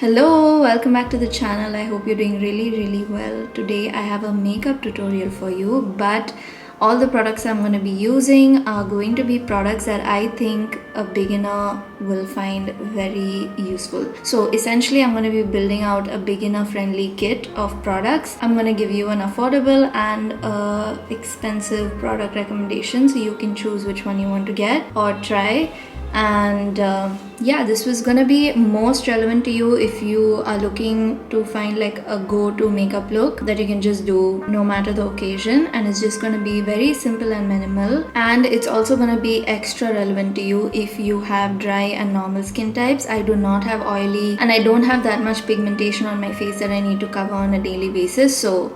Hello, welcome back to the channel. I hope you're doing really well. Today I have a makeup tutorial for you, but all the products I'm going to be using are going to be products that I think a beginner will find very useful. So essentially I'm going to be building out a beginner friendly kit of products. I'm going to give you an affordable and expensive product recommendation so you can choose which one you want to get or try. And yeah, this was gonna be most relevant to you if you are looking to find like a go-to makeup look that you can just do no matter the occasion, and it's just gonna be very simple and minimal. And it's also gonna be extra relevant to you if you have dry and normal skin types. I do not have oily and I don't have that much pigmentation on my face that I need to cover on a daily basis, so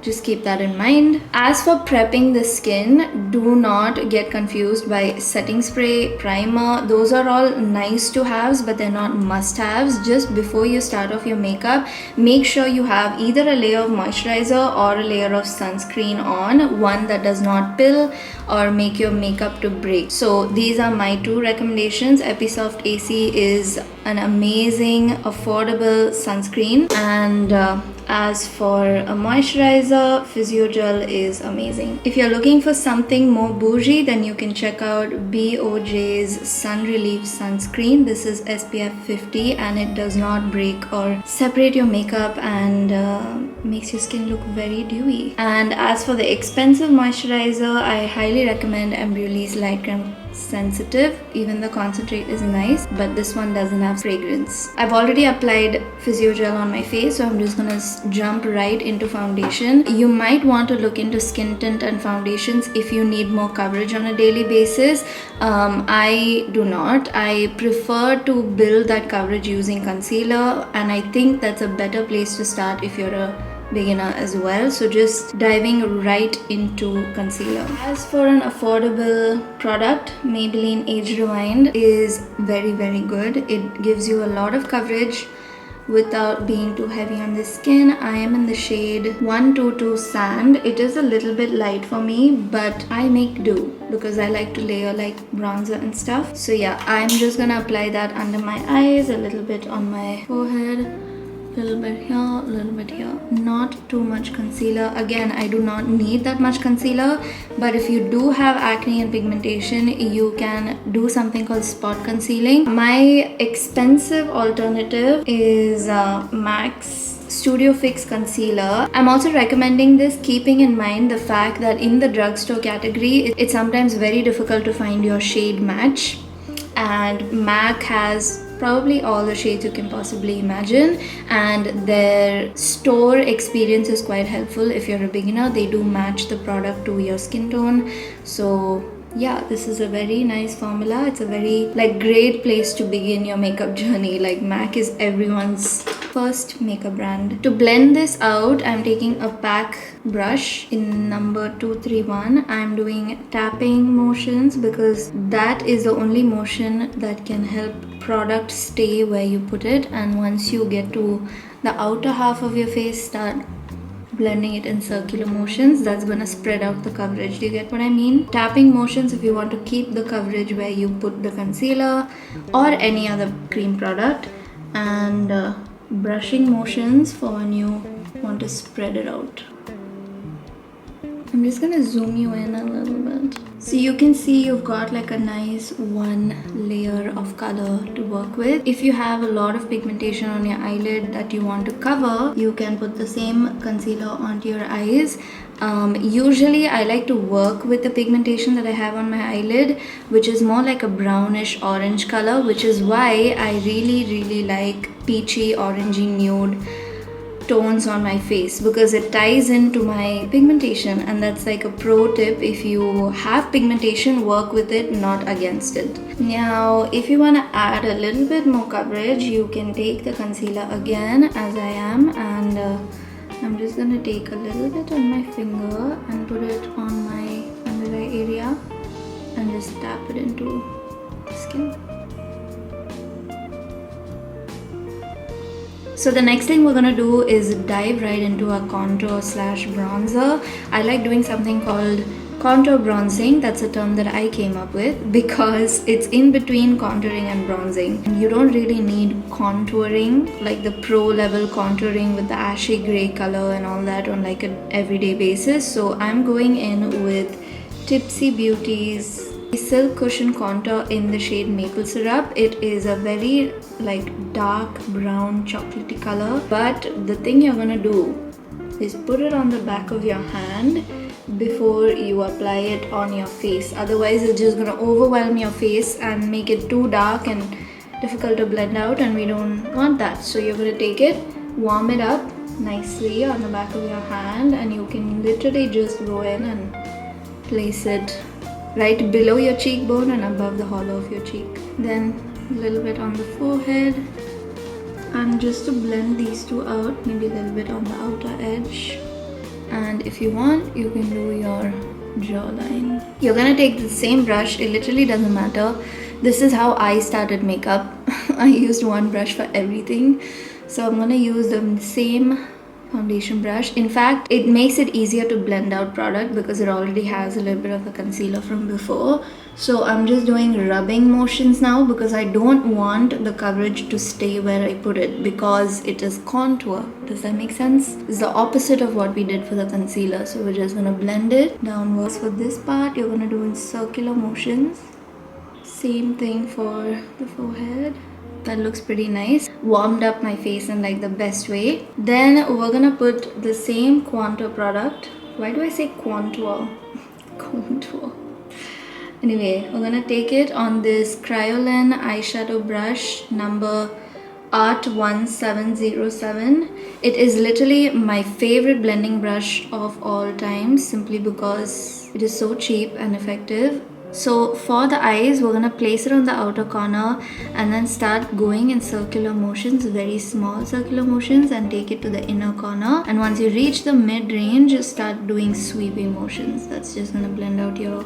just keep that in mind. As for prepping the skin, do not get confused by setting spray, primer. Those are all nice to haves, but they're not must haves. Just before you start off your makeup, make sure you have either a layer of moisturizer or a layer of sunscreen on, one that does not pill or make your makeup to break. So these are my two recommendations. Episoft AC is an amazing affordable sunscreen, and as for a moisturizer, Physiogel is amazing. If you're looking for something more bougie, then you can check out BOJ's Sun Relief Sunscreen. This is SPF 50 and it does not break or separate your makeup and makes your skin look very dewy. And as for the expensive moisturizer, I highly recommend Embryollise Light Creme Sensitive. Even the concentrate is nice, but this one doesn't have fragrance. I've already applied Physiogel on my face, so I'm just gonna jump right into foundation. You might want to look into skin tint and foundations if you need more coverage on a daily basis. I do not. I prefer to build that coverage using concealer, and I think that's a better place to start if you're a beginner as well. So just diving right into concealer. As for an affordable product, Maybelline Age Rewind is very good. It gives you a lot of coverage without being too heavy on the skin. I am in the shade 122 Sand. It is a little bit light for me, but I make do because I like to layer like bronzer and stuff. So yeah, I'm just gonna apply that under my eyes, a little bit on my forehead, little bit here, a little bit here. Not too much concealer. Again, I do not need that much concealer, but if you do have acne and pigmentation, you can do something called spot concealing. My expensive alternative is MAC's Studio Fix Concealer. I'm also recommending this keeping in mind the fact that in the drugstore category, it's sometimes very difficult to find your shade match, and MAC has probably all the shades you can possibly imagine, and their store experience is quite helpful. If you're a beginner, they do match the product to your skin tone. So yeah, this is a very nice formula. It's a very great place to begin your makeup journey. Like MAC is everyone's first makeup brand. To blend this out, I'm taking a pack brush in number 231. I'm doing tapping motions because that is the only motion that can help product stay where you put it, and once you get to the outer half of your face, start blending it in circular motions. That's gonna spread out the coverage. Do you get what I mean? Tapping motions if you want to keep the coverage where you put the concealer or any other cream product, and brushing motions for when you want to spread it out. I'm just gonna zoom you in a little bit. So you can see you've got like a nice one layer of color to work with. If you have a lot of pigmentation on your eyelid that you want to cover, you can put the same concealer onto your eyes. Usually I like to work with the pigmentation that I have on my eyelid, which is more like a brownish orange color, which is why I really like peachy orangey nude tones on my face, because it ties into my pigmentation. And that's like a pro tip: if you have pigmentation, work with it, not against it. Now if you want to add a little bit more coverage, you can take the concealer again as I am, and I'm just gonna take a little bit on my finger and put it on my under eye area and just tap it into the skin. So the next thing we're gonna do is dive right into a contour slash bronzer. I like doing something called contour bronzing. That's a term that I came up with because it's in between contouring and bronzing. And you don't really need contouring, like the pro level contouring with the ashy gray color and all that on like an everyday basis. So I'm going in with Typsy Beauty's Silk Cushion Contour in the shade Maple Syrup. It is a very like dark brown chocolatey color, but the thing you're gonna do is put it on the back of your hand before you apply it on your face. Otherwise it's just gonna overwhelm your face and make it too dark and difficult to blend out, and we don't want that. So you're gonna take it, warm it up nicely on the back of your hand, and you can literally just go in and place it right below your cheekbone and above the hollow of your cheek. Then a little bit on the forehead, and just to blend these two out, maybe a little bit on the outer edge. And if you want, you can do your jawline. You're gonna take the same brush, it literally doesn't matter. This is how I started makeup. I used one brush for everything. So I'm gonna use the same foundation brush. In fact, it makes it easier to blend out product because it already has a little bit of a concealer from before. So I'm just doing rubbing motions now because I don't want the coverage to stay where I put it because it is contour. Does that make sense? It's the opposite of what we did for the concealer. So we're just gonna blend it downwards. For this part, you're gonna do in circular motions. Same thing for the forehead. That looks pretty nice. Warmed up my face in like the best way. Then we're gonna put the same contour product. Why do I say contour? Contour. Anyway, we're gonna take it on this Kryolan eyeshadow brush number Art 1707. It is literally my favorite blending brush of all time simply because it is so cheap and effective. So for the eyes, we're gonna place it on the outer corner and then start going in circular motions, very small circular motions, and take it to the inner corner. And once you reach the mid-range, start doing sweeping motions. That's just gonna blend out your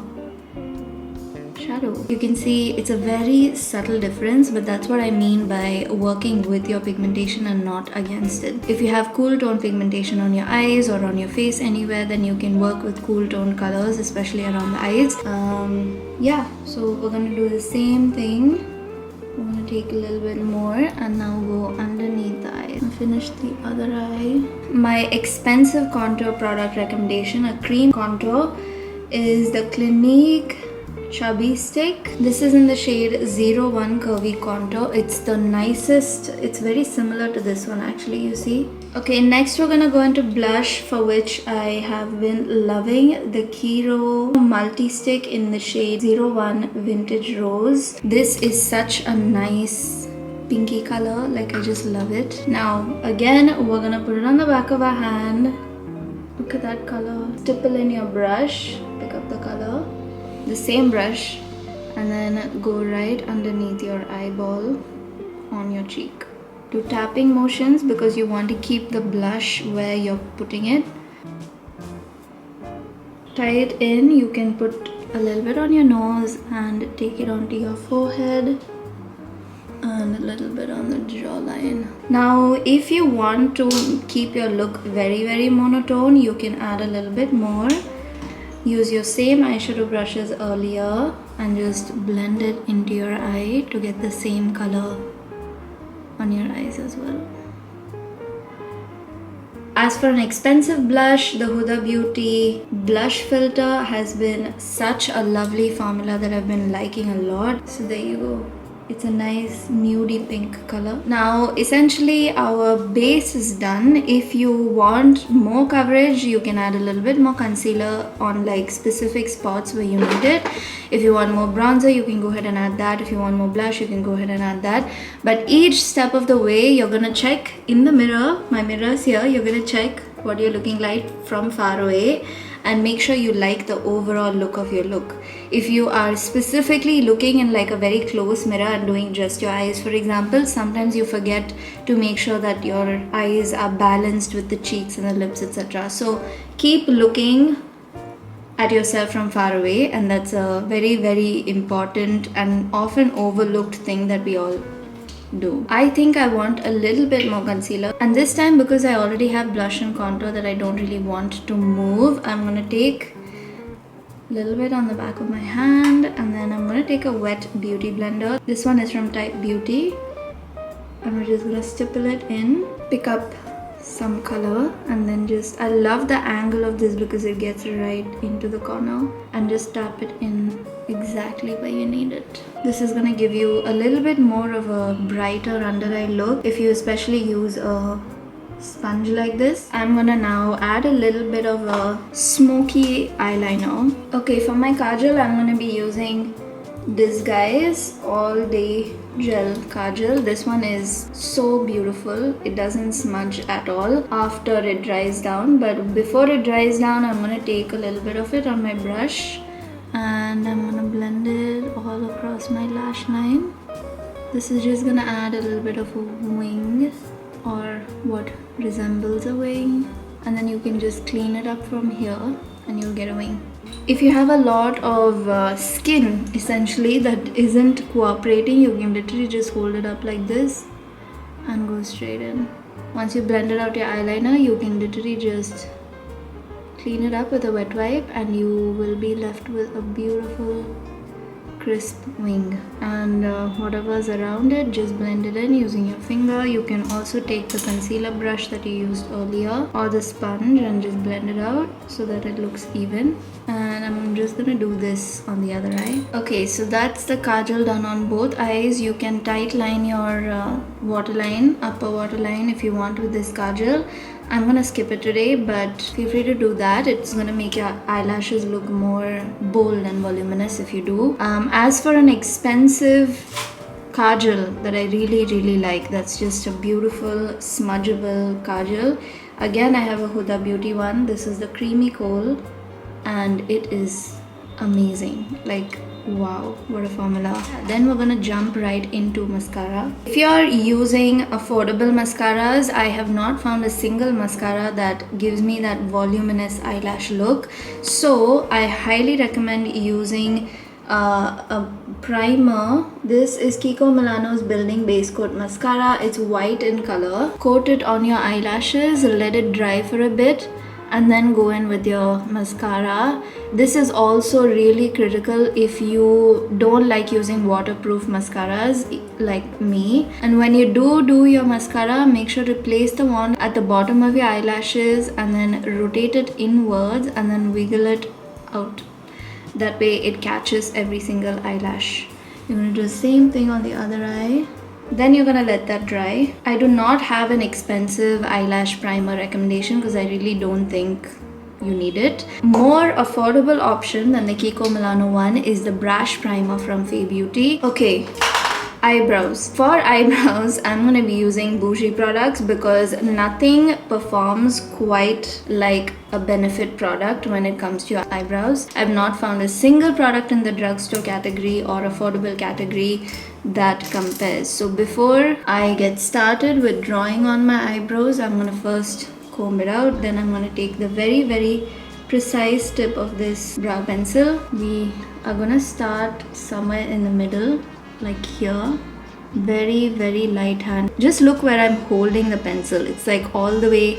shadow. You can see it's a very subtle difference, but that's what I mean by working with your pigmentation and not against it. If you have cool tone pigmentation on your eyes or on your face anywhere, then you can work with cool tone colors, especially around the eyes. Yeah, so we're gonna do the same thing. I'm gonna take a little bit more and now go underneath the eye. I'll finish the other eye. My expensive contour product recommendation, a cream contour, is the Clinique Chubby stick. This is in the shade 01 Curvy Contour. It's the nicest. It's very similar to this one actually, you see. Okay, next we're gonna go into blush, for which I have been loving the Kiro multi-stick in the shade 01 Vintage Rose. This is such a nice pinky color, like I just love it. Now again, we're gonna put it on the back of our hand. Look at that color. Stipple in your brush, pick up the color. The same brush, and then go right underneath your eyeball on your cheek. Do tapping motions because you want to keep the blush where you're putting it. Tie it in. You can put a little bit on your nose and take it onto your forehead and a little bit on the jawline. Now if you want to keep your look very monotone, you can add a little bit more. Use your same eyeshadow brush as earlier and just blend it into your eye to get the same color on your eyes as well. As for an expensive blush, the Huda Beauty blush filter has been such a lovely formula that I've been liking a lot. So there you go. It's a nice nudie pink color. Now essentially our base is done. If you want more coverage, you can add a little bit more concealer on like specific spots where you need it. If you want more bronzer, you can go ahead and add that. If you want more blush, you can go ahead and add that. But each step of the way, you're gonna check in the mirror. My mirror is here. You're gonna check what you're looking like from far away and make sure you like the overall look of your look. If you are specifically looking in like a very close mirror and doing just your eyes, for example, sometimes you forget to make sure that your eyes are balanced with the cheeks and the lips, etc. So keep looking at yourself from far away, and that's a very important and often overlooked thing that we all do. I think I want a little bit more concealer, and this time because I already have blush and contour that I don't really want to move, I'm gonna take little bit on the back of my hand, and then I'm gonna take a wet beauty blender. This one is from Type Beauty, and we're just gonna stipple it in, pick up some color, and then just, I love the angle of this because it gets right into the corner, and just tap it in exactly where you need it. This is gonna give you a little bit more of a brighter under eye look if you especially use a sponge like this. I'm gonna now add a little bit of a smoky eyeliner. Okay, for my kajal, I'm gonna be using Diguise All Day Gel Kajal. This one is so beautiful. It doesn't smudge at all after it dries down, but before it dries down, I'm gonna take a little bit of it on my brush and I'm gonna blend it all across my lash line. This is just gonna add a little bit of a wing, or what resembles a wing, and then you can just clean it up from here and you'll get a wing. If you have a lot of skin essentially that isn't cooperating, you can literally just hold it up like this and go straight in. Once you blended out your eyeliner, you can literally just clean it up with a wet wipe and you will be left with a beautiful crisp wing. And whatever's around it, just blend it in using your finger. You can also take the concealer brush that you used earlier or the sponge and just blend it out so that it looks even. And I'm just gonna do this on the other eye. Okay, so that's the kajal done on both eyes. You can tight line your waterline, upper waterline if you want with this kajal. I'm gonna skip it today, but feel free to do that. It's gonna make your eyelashes look more bold and voluminous if you do. As for an expensive kajal that I really like, that's just a beautiful smudgeable kajal. Again, I have a Huda Beauty one. This is the creamy kohl, and it is amazing. Like, wow, what a formula. Then we're gonna jump right into mascara. If you're using affordable mascaras, I have not found a single mascara that gives me that voluminous eyelash look, so I highly recommend using a primer. This is Kiko Milano's Building Base Coat Mascara. It's white in color. Coat it on your eyelashes, let it dry for a bit, and then go in with your mascara. This is also really critical if you don't like using waterproof mascaras like me. And when you do your mascara, make sure to place the wand at the bottom of your eyelashes and then rotate it inwards and then wiggle it out. That way it catches every single eyelash. You're gonna do the same thing on the other eye. Then you're gonna let that dry. I do not have an expensive eyelash primer recommendation because I really don't think you need it. More affordable option than the Kiko Milano one is the Brash primer from FAE Beauty. Okay, eyebrows. For eyebrows, I'm gonna be using bougie products because nothing performs quite like a Benefit product when it comes to your eyebrows. I've not found a single product in the drugstore category or affordable category that compares. So before I get started with drawing on my eyebrows, I'm gonna first comb it out. Then I'm gonna take the very precise tip of this brow pencil. We are gonna start somewhere in the middle, like here. Very light hand. Just look where I'm holding the pencil. It's like all the way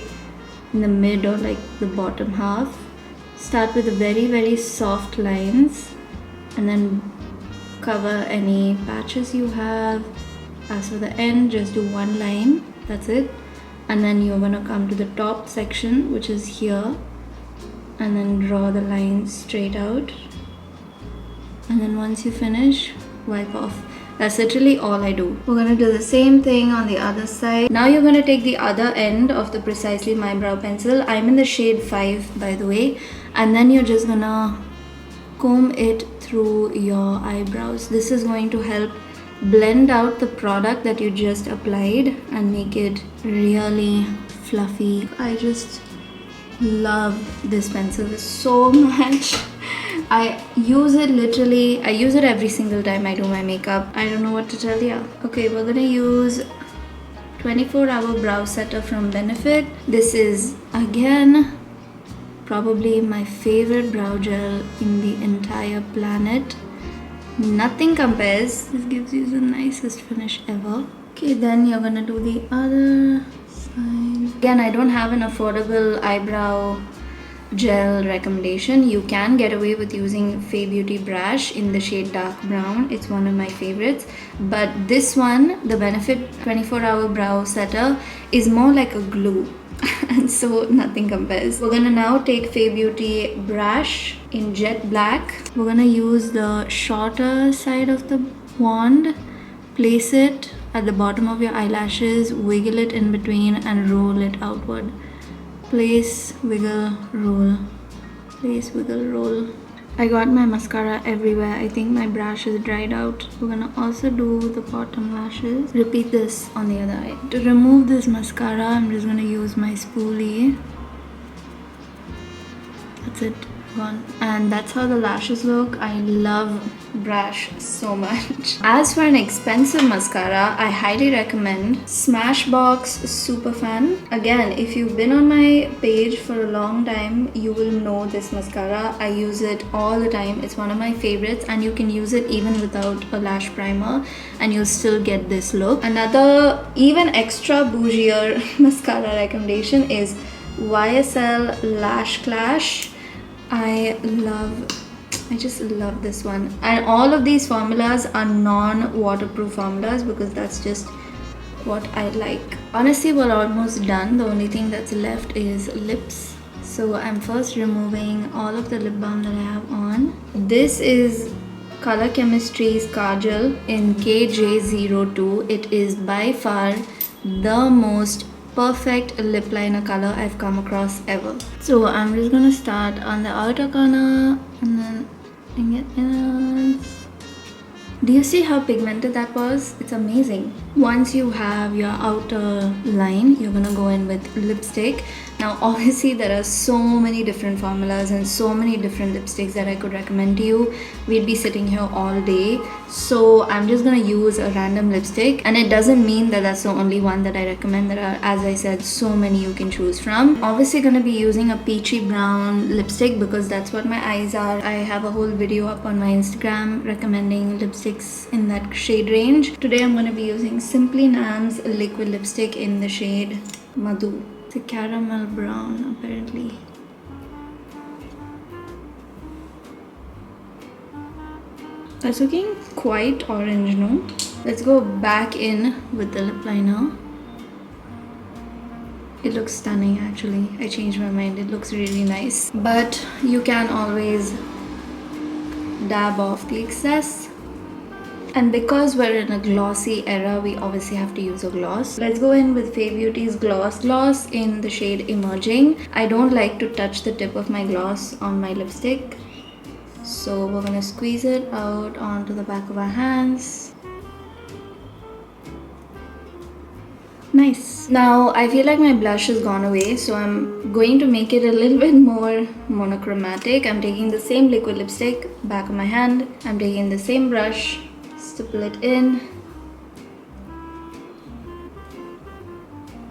in the mid or like the bottom half. Start with the very soft lines and then cover any patches you have. As for the end, just do one line, that's it. And then you're gonna come to the top section, which is here, and then draw the line straight out. And then once you finish, wipe off. That's literally all I do. We're gonna do the same thing on the other side. Now you're gonna take the other end of the Precisely My Brow pencil. I'm in the shade 5, by the way. And then you're just gonna comb it through your eyebrows. This is going to help blend out the product that you just applied and make it really fluffy. I just love this pencil so much. I use it literally, I use it every single time I do my makeup. I don't know what to tell you. Okay, we're gonna use 24-hour brow setter from Benefit. This is again probably my favorite brow gel in the entire planet. Nothing compares. This gives you the nicest finish ever. Okay, then you're gonna do the other side. Again, I don't have an affordable eyebrow gel recommendation. You can get away with using FAE Beauty Brash in the shade dark brown. It's one of my favorites. But this one, the Benefit 24-hour brow setter, is more like a glue. And so nothing compares. We're gonna now take FAE Beauty Brash in jet black. We're gonna use the shorter side of the wand, place it at the bottom of your eyelashes, wiggle it in between and roll it outward. Place, wiggle, roll. Place, wiggle, roll. I got my mascara everywhere. I think my brush is dried out. We're gonna also do the bottom lashes. Repeat this on the other eye. To remove this mascara, I'm just gonna use my spoolie. That's it. Gone. And that's how the lashes look. I love Brash so much. As for an expensive mascara, I highly recommend Smashbox Superfan. Again, if you've been on my page for a long time, you will know this mascara. I use it all the time. It's one of my favorites, and you can use it even without a lash primer and you'll still get this look. Another even extra bougier mascara recommendation is YSL Lash Clash. I just love this one, and all of these formulas are non-waterproof formulas because that's just what I like. Honestly, we're almost done. The only thing that's left is lips, so I'm first removing all of the lip balm that I have on. This is Color Chemistry's Kajal in KJ02. It is by far the most perfect lip liner color I've come across ever. So I'm just gonna start on the outer corner and then bring it in. Do you see how pigmented that was? It's amazing. Once you have your outer line, you're gonna go in with lipstick. Now obviously there are so many different formulas and so many different lipsticks that I could recommend to you. We'd be sitting here all day, so I'm just gonna use a random lipstick, and it doesn't mean that that's the only one that I recommend. There are, as I said, so many you can choose from. Obviously gonna be using a peachy brown lipstick because that's what my eyes are. I have a whole video up on my Instagram recommending lipsticks in that shade range. Today I'm gonna be using Simply Nam's liquid lipstick in the shade Madhu. It's a caramel brown apparently. That's looking quite orange, no? Let's go back in with the lip liner. It looks stunning actually. I changed my mind. It looks really nice. But you can always dab off the excess. And because we're in a glossy era, we obviously have to use a gloss. Let's go in with FAE Beauty's Gloss in the shade Emerging. I don't like to touch the tip of my gloss on my lipstick, so we're gonna squeeze it out onto the back of our hands. Nice. Now I feel like my blush has gone away, so I'm going to make it a little bit more monochromatic. I'm taking the same liquid lipstick, back of my hand. I'm taking the same brush, stipple it in.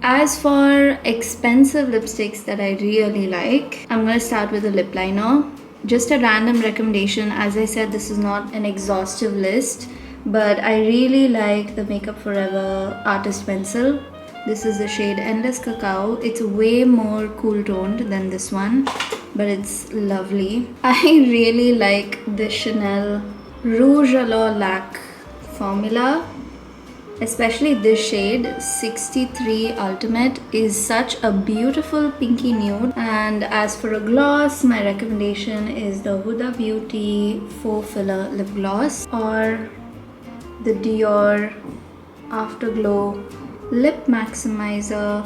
As for expensive lipsticks that I really like, I'm gonna start with a lip liner. Just a random recommendation. As I said, this is not an exhaustive list, but I really like the Makeup Forever Artist Pencil. This is the shade Endless Cacao. It's way more cool toned than this one, but it's lovely. I really like the Chanel Rouge Alors Lac formula, especially this shade 63 Ultimate is such a beautiful pinky nude. And as for a gloss, my recommendation is the Huda Beauty Faux Filler Lip Gloss or the Dior Afterglow Lip Maximizer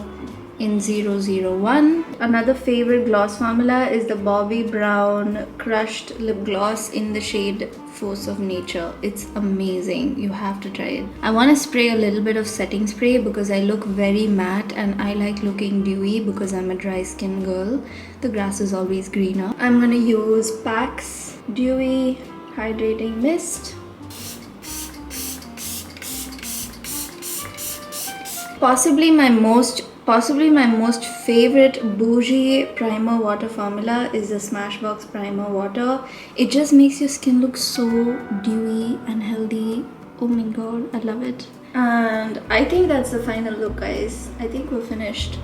in 001. Another favorite gloss formula is the Bobbi Brown Crushed Lip Gloss in the shade Force of Nature. It's amazing. You have to try it. I want to spray a little bit of setting spray because I look very matte and I like looking dewy because I'm a dry skin girl. The grass is always greener. I'm going to use PAC's Dewy Hydrating Mist. Possibly my most favorite bougie primer water formula is the Smashbox Primer Water. It just makes your skin look so dewy and healthy. Oh my god, I love it. And I think that's the final look, guys. I think we're finished.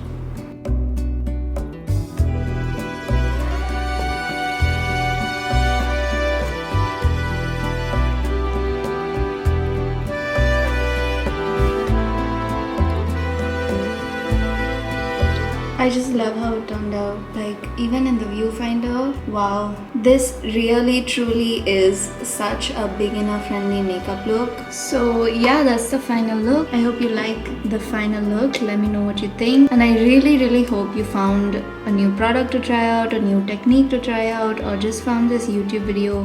I just love how it turned out. Like, even in the viewfinder, wow. This really truly is such a beginner friendly makeup look. So yeah, that's the final look. I hope you like the final look. Let me know what you think. And I really hope you found a new product to try out, a new technique to try out, or just found this YouTube video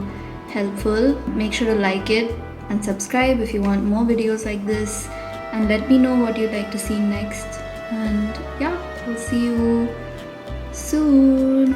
helpful. Make sure to like it and subscribe if you want more videos like this. And let me know what you'd like to see next. And yeah, I'll see you soon.